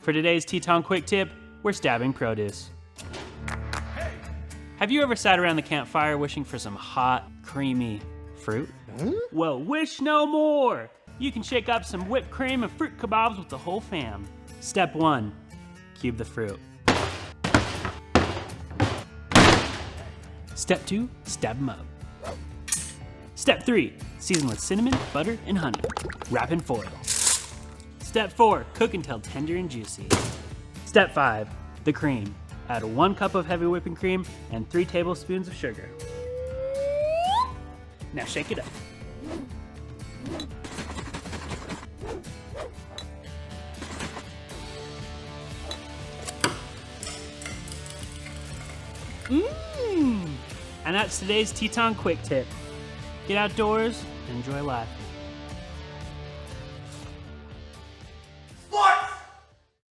For today's TETON Quick Tip, we're stabbing produce. Have you ever sat around the campfire wishing for some hot, creamy fruit? Well, wish no more! You can shake up some whipped cream and fruit kebabs with the whole fam. Step 1, cube the fruit. Step 2, stab them up. Step 3, season with cinnamon, butter, and honey. Wrap in foil. Step 4, cook until tender and juicy. Step 5, the cream. Add 1 cup of heavy whipping cream and 3 tablespoons of sugar. Now shake it up. And that's today's TETON Quick Tip. Get outdoors and enjoy life.